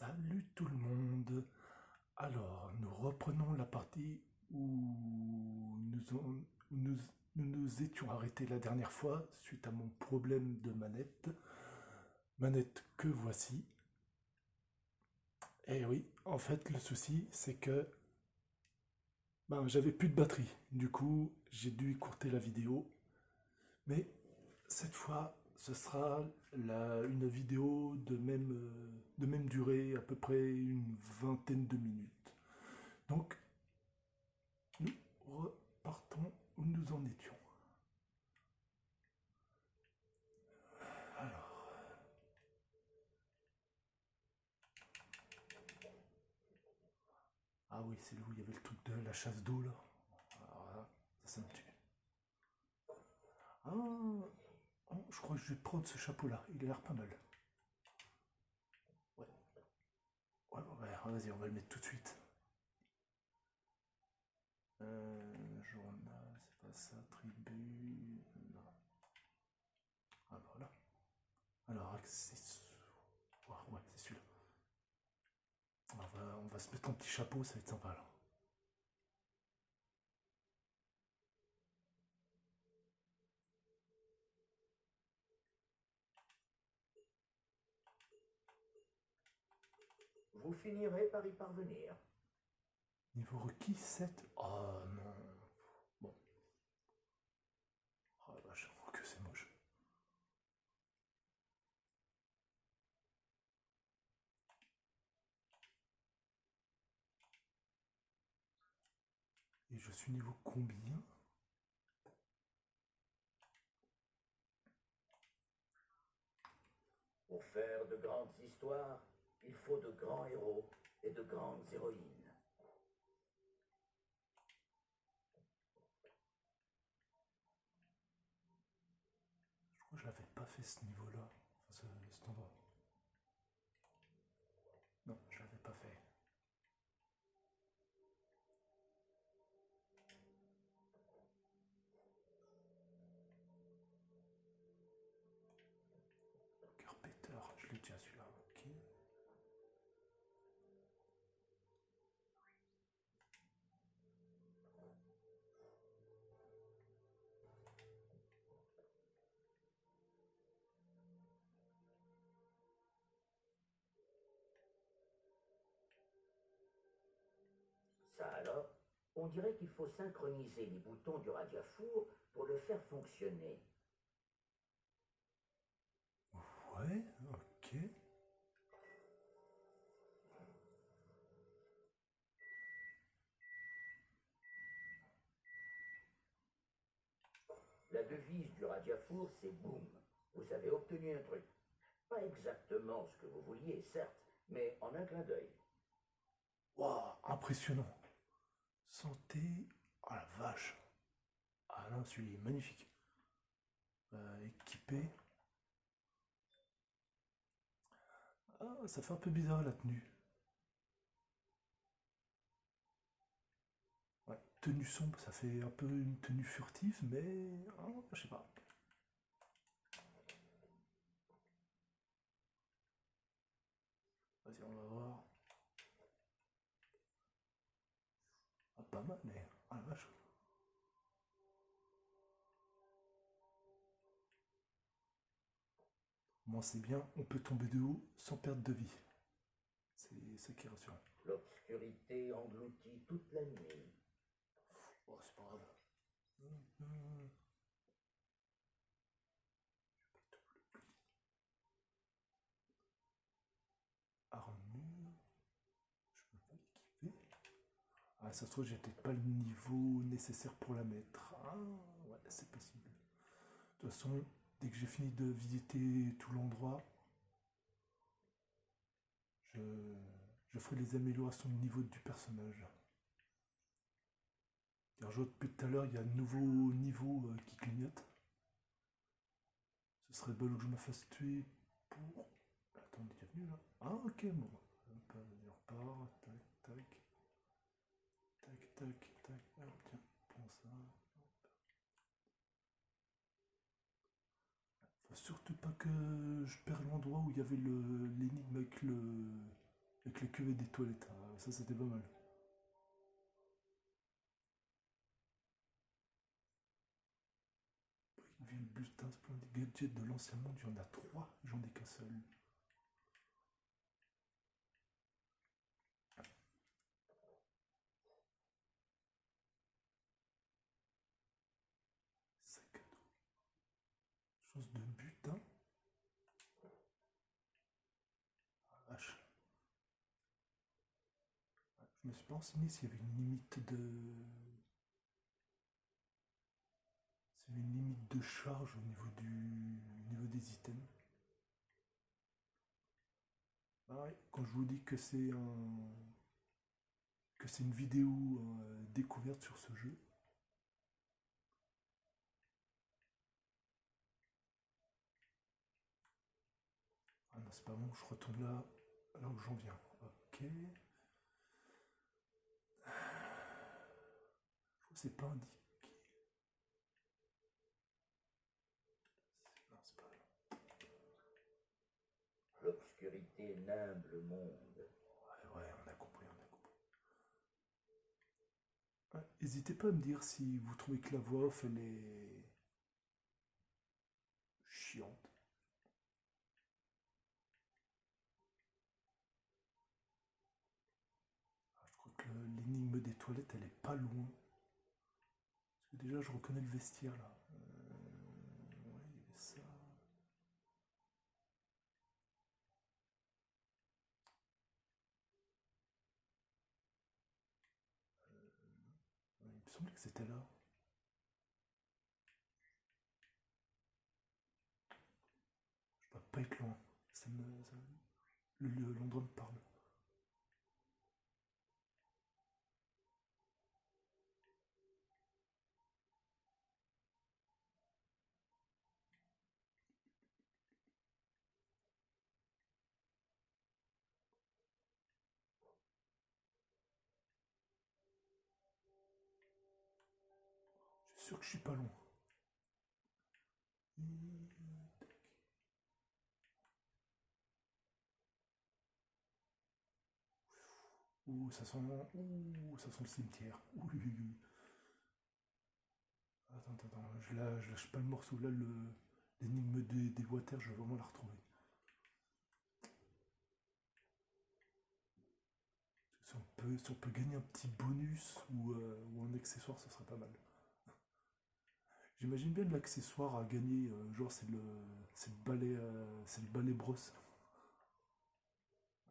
Salut tout le monde. Alors, nous reprenons la partie où nous, nous nous étions arrêtés la dernière fois suite à mon problème de manette. Manette que voici. Et oui, en fait, le souci, c'est que j'avais plus de batterie. Du coup, j'ai dû écourter la vidéo. Mais cette fois, ce sera une vidéo de même durée, à peu près une vingtaine de minutes. Donc, nous repartons où nous en étions. Alors, ah oui, c'est là où il y avait le truc de la chasse d'eau là. Alors là, ça me tue. Ah, oh, je crois que je vais prendre ce chapeau là, il a l'air pas mal. Ouais, ouais, vas-y, on va le mettre tout de suite. Journal, c'est pas ça, tribu. Non. Ah voilà. Alors, accessoires. Ouais, c'est celui-là. On va se mettre un petit chapeau, ça va être sympa là. Vous finirez par y parvenir. Niveau requis 7. Oh non. Bon. Oh la vache, oh, que c'est moche. Et je suis niveau combien? Pour faire de grandes histoires, il faut de grands héros et de grandes héroïnes. Je crois que je l'avais pas fait ce niveau-là. Enfin, cet endroit. Non, je l'avais pas fait. Carpenter, je l'ai déjà celui-là. Ok. Ça alors, on dirait qu'il faut synchroniser les boutons du radiafour pour le faire fonctionner. Ouais, ok. La devise du radiafour, c'est boum. Vous avez obtenu un truc. Pas exactement ce que vous vouliez, certes, mais en un clin d'œil. Waouh, impressionnant. Santé. Oh la vache. Ah non, celui-là est magnifique. Équipé. Ah, ça fait un peu bizarre la tenue. Ouais, tenue sombre, ça fait un peu une tenue furtive, mais. Oh, je sais pas. Vas-y, on va voir. Ah, pas mal, mais. Ah la vache. Moi, c'est bien, on peut tomber de haut sans perdre de vie. C'est ça qui est rassurant. L'obscurité engloutit toute la nuit. Oh, c'est pas grave. Hum, Armure. Je peux pas l'équiper. Ah, ça se trouve, j'ai peut-être pas le niveau nécessaire pour la mettre. Ah, ouais, c'est possible. De toute façon, dès que j'ai fini de visiter tout l'endroit, je, je ferai les améliorations de niveau du personnage. Car depuis tout à l'heure, il y a un nouveau niveau qui clignote. Ce serait bol que je me fasse tuer pour. Attends, on est déjà venu là. Ah, ok, bon. Hop, vas-y, on repart. Tac, tac. Tac, tac, tac. Hop, tiens, prends ça. Faut surtout pas que je perde l'endroit où il y avait l'énigme avec avec les cuvées des toilettes. Ça, c'était pas mal. Vu le bulletin splendide gadget de l'ancien monde, il y en a trois, j'en ai qu'un seul. Sac à dos. Chose de butin. Ah, vache. Je me suis pas renseigné s'il y avait une limite de. S'il y avait une limite de charge au niveau des items. Ah ouais, quand je vous dis que c'est une vidéo découverte sur ce jeu. Ah non, c'est pas bon, je retourne là où j'en viens. Ok. C'est pas indiqué. Non, c'est pas. L'obscurité nimbe le monde. Ouais, on a compris, on a compris. Ouais, n'hésitez pas à me dire si vous trouvez que la voix off, elle est chiante. Ah, je crois que l'énigme des toilettes, elle est pas loin. Parce que déjà, je reconnais le vestiaire là. Ouais, il y avait ça. Ouais, il me semblait que c'était là. Je dois pas être loin. L'endroit me parle. Je suis sûr que je suis pas loin. Ouh, ça sent le cimetière. Ouh, Attends, je lâche pas le morceau là, l'énigme des water, je vais vraiment la retrouver. Si on peut gagner un petit bonus ou un accessoire, ça serait pas mal. J'imagine bien l'accessoire à gagner, genre c'est le balai brosse.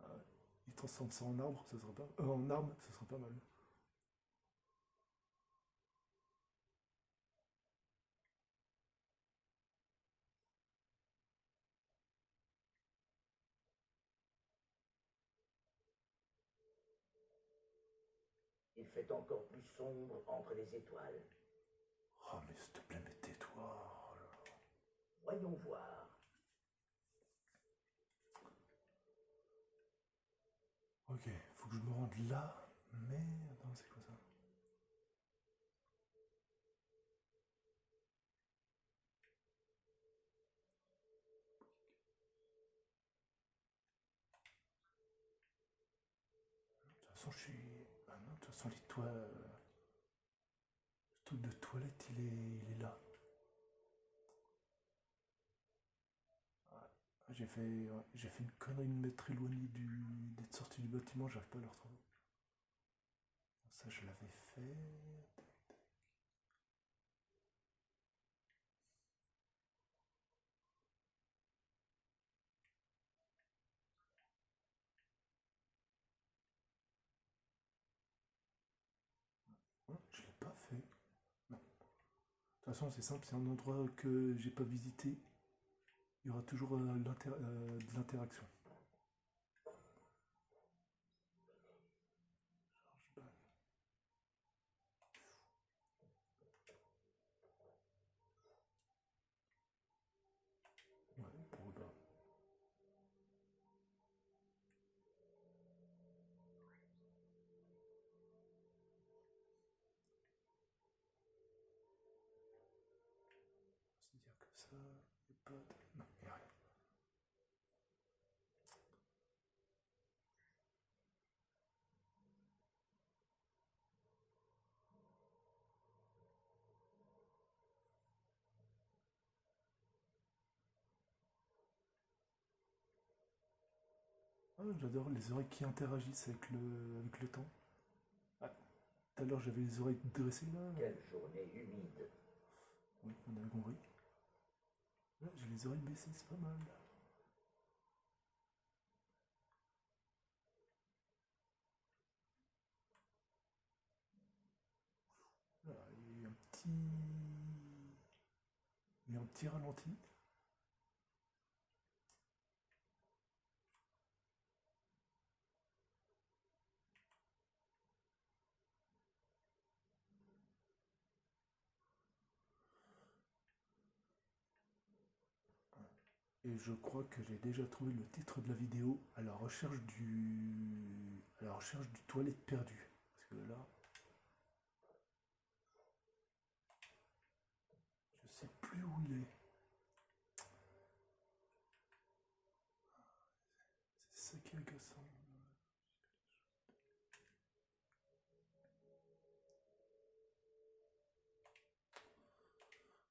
Ah ouais. Il transforme ça en arbre, ça serait pas, en arme, ça serait pas mal. Il fait encore plus sombre entre les étoiles. Oh mais s'il te plaît, mais tais-toi. Oh là là. Voyons voir. Ok, faut que je me rende là, mais attends, c'est quoi ça? De toute façon, je suis. Ah non, de toute façon, le truc de toilette, il est là. J'ai fait une connerie de m'être éloigné d'être sorti du bâtiment, j'arrive pas à le retrouver. Ça, je l'avais fait. Je l'ai pas fait. Non. De toute façon, c'est simple, c'est un endroit que j'ai pas visité. Il y aura toujours de l'interaction. Ouais, pourquoi pas. C'est-à-dire que ça, il n'y a pas de. Non, il n'y a rien. Ah, j'adore les oreilles qui interagissent avec le temps. Ah, tout à l'heure j'avais les oreilles dressées là. Quelle journée humide. Oui, on avait compris. Là, j'ai les oreilles baissées, c'est pas mal. Là, il y a un petit. Il y a un petit ralenti. Et je crois que j'ai déjà trouvé le titre de la vidéo à la recherche du toilette perdu. Parce que là, je sais plus où il est. C'est ça qui est agaçant.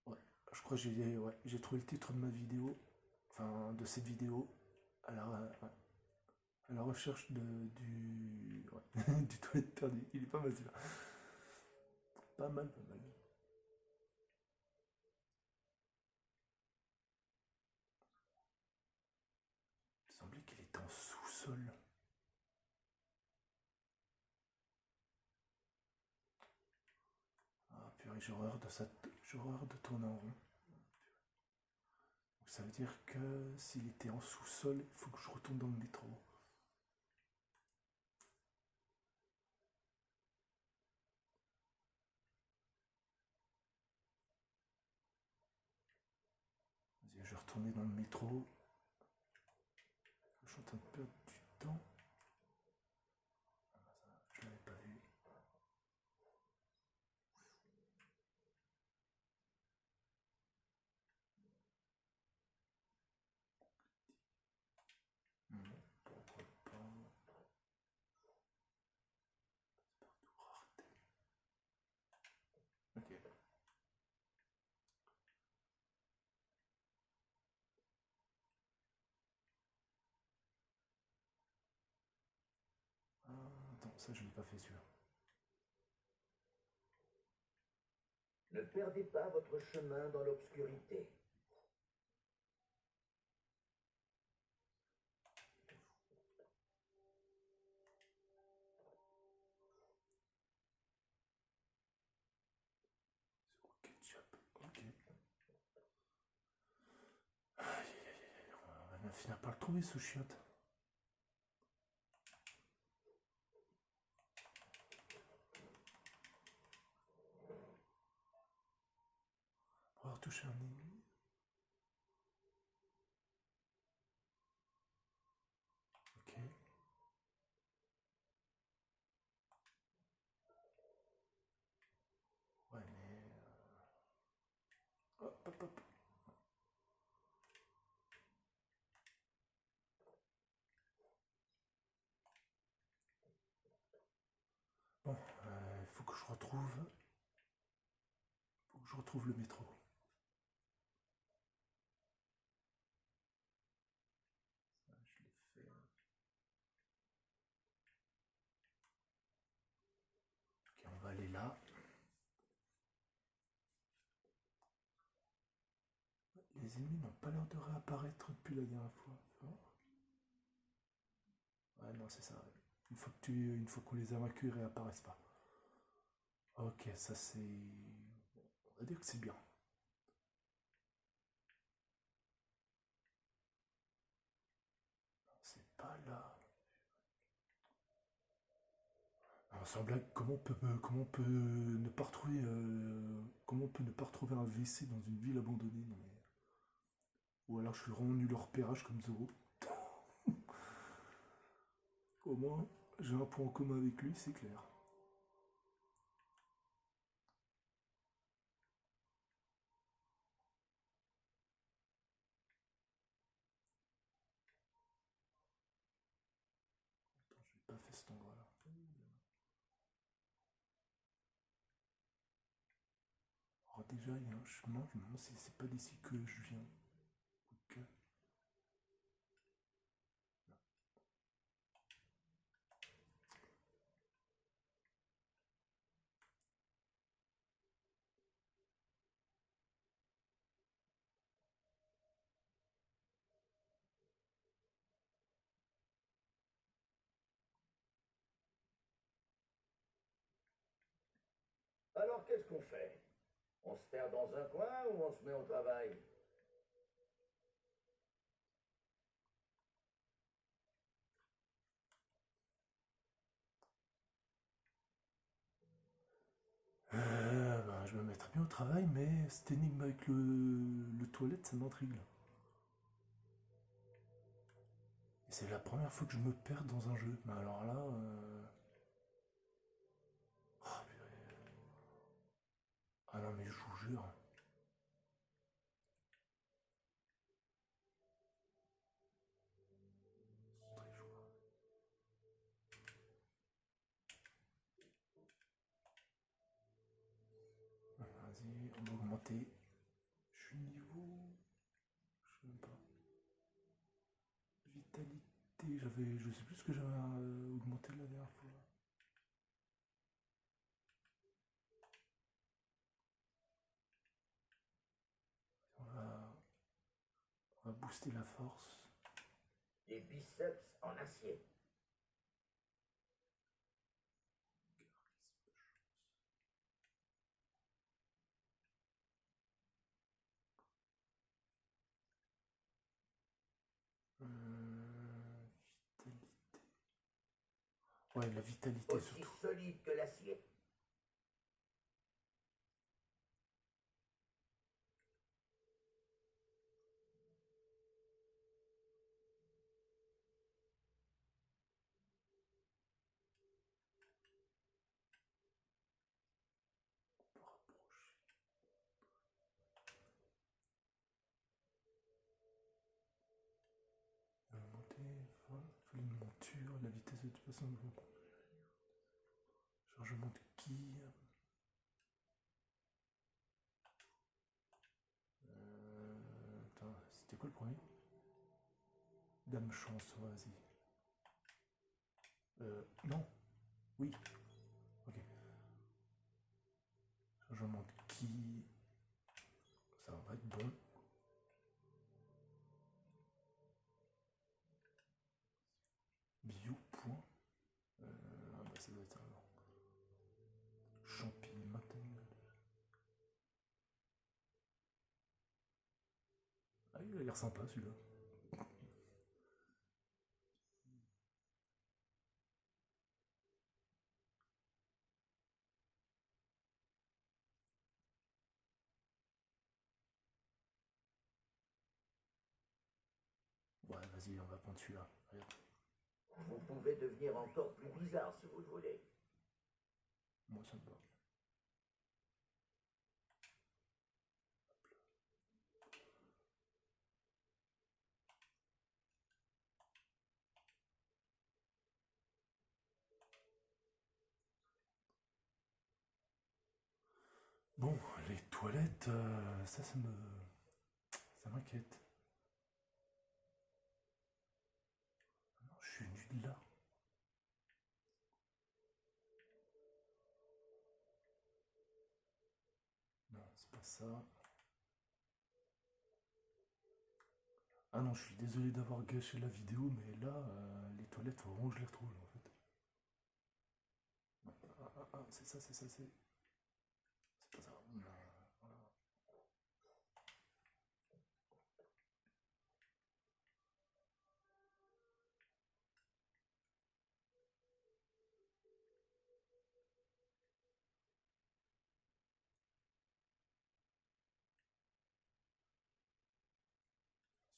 Ouais, je crois que j'ai trouvé le titre de ma vidéo, enfin de cette vidéo, à la, ouais, à la recherche du toilette perdu. Il est pas mal celui-là. Pas mal, pas mal. Il semblait qu'il était en sous-sol. Ah purée, j'ai horreur de tourner en rond. Donc ça veut dire que s'il était en sous-sol, il faut que je retourne dans le métro. Vas-y, je vais retourner dans le métro. Je suis en train de perdre du temps. Je l'avais pas vu. Pourquoi pas. Ok. Ah, attends, ça je l'ai pas fait celui-là. Ne perdez pas votre chemin dans l'obscurité. Ketchup. Ok. Aïe, aïe, aïe. On va finir par le trouver ce chiotte. On va retoucher un ennemi. Ok. Ouais, mais. Hop, hop, hop. Bon, il faut que je retrouve. Faut que je retrouve le métro. Ça, je l'ai fait. Ok, on va aller là. Les ennemis n'ont pas l'air de réapparaître depuis la dernière fois. Ouais, non, c'est ça. Une fois qu'on les a vaincus, ils réapparaissent pas. Ok, ça c'est. On va dire que c'est bien. C'est pas là. Alors, sans blague, comment on peut ne pas retrouver, comment on peut ne pas retrouver un WC dans une ville abandonnée, non mais. Ou alors je suis vraiment nul au repérage comme Zoro. Au moins, j'ai un point en commun avec lui, c'est clair. Attends, je n'ai pas fait cet endroit-là. Alors déjà, il y a un chemin, je me demande si c'est pas d'ici que je viens. Ok. qu'est-ce qu'on fait? On se terre dans un coin ou on se met au travail? Ben, je me mettrais bien au travail, mais cette énigme avec le toilette, ça m'intrigue. Et c'est la première fois que je me perds dans un jeu. Mais alors là... oh, purée. Ah non, mais je vous jure. C'est très chaud. Vas-y, on va augmenter. Je suis niveau... Je sais même pas. Vitalité, j'avais... Je sais plus ce que j'avais augmenté la dernière fois. On va booster la force. Des biceps en acier. Vitalité. Ouais, la vitalité Aussi surtout. solide que l'acier. On peut rapprocher. Monter, folie de monture, la vitesse de déplacement de mon chargement de quilles. Attends, c'était quoi le premier? Dame chance, vas-y. Non. Oui. Ok. Chargement de quilles. Ça va être bon. Bio point. Ah bah ça doit être alors. Champi, matériel. Ah il a l'air sympa celui-là. Ouais vas-y on va prendre celui-là. Vous pouvez devenir encore plus bizarre si vous le voulez. Moi ça me va. Bon, les toilettes, ça ça m'inquiète. Non, je suis nul là. Non, c'est pas ça. Ah non, je suis désolé d'avoir gâché la vidéo, mais là, les toilettes, faut vraiment que je les retrouve en fait. C'est ça, c'est ça, c'est. C'est pas ça. Non, voilà.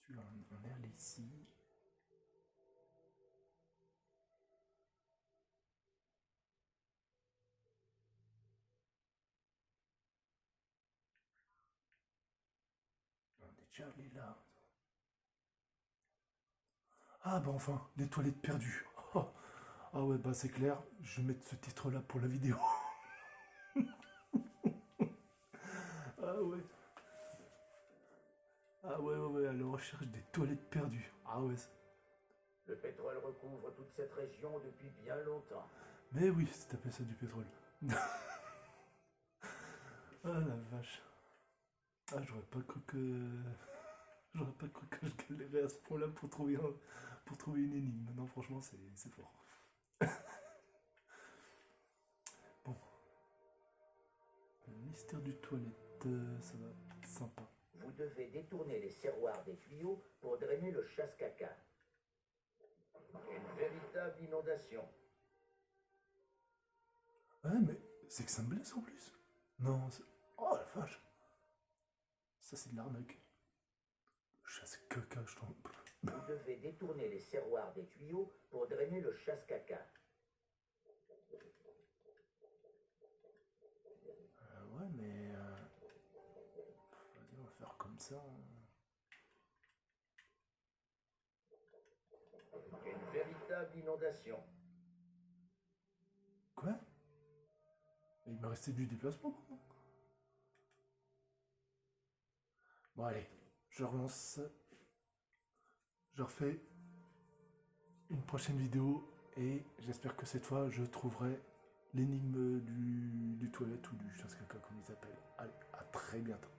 Celui-là, on est allé ici. On est déjà allé là. Ah bah enfin, les toilettes perdues. Oh. Ah ouais, bah c'est clair, je vais mettre ce titre-là pour la vidéo. Ah ouais. Ah ouais, ouais, ouais, à la recherche des toilettes perdues. Ah ouais. Le pétrole recouvre toute cette région depuis bien longtemps. Mais oui, c'est tapé ça du pétrole. Ah la vache. Ah, j'aurais pas cru que. J'aurais pas cru que je galérais à ce point-là pour trouver une énigme. Non, franchement, c'est fort. Bon. mystère du toilette, ça va être sympa. Vous devez détourner les serroirs des tuyaux pour drainer le chasse-caca. Une véritable inondation. Ouais, mais c'est que ça me blesse en plus. Non, oh la vache. Ça, c'est de l'arnaque. Chasse-caca, je t'en... Vous devez détourner les serroirs des tuyaux pour drainer le chasse-caca. Ouais, mais... vas-y, on va faire comme ça. Une véritable inondation. Quoi? Il m'a resté du déplacement. Bon, allez, je relance. Je refais une prochaine vidéo et j'espère que cette fois je trouverai l'énigme du toilette ou du chasse-caca comme ils appellent. Allez, à très bientôt.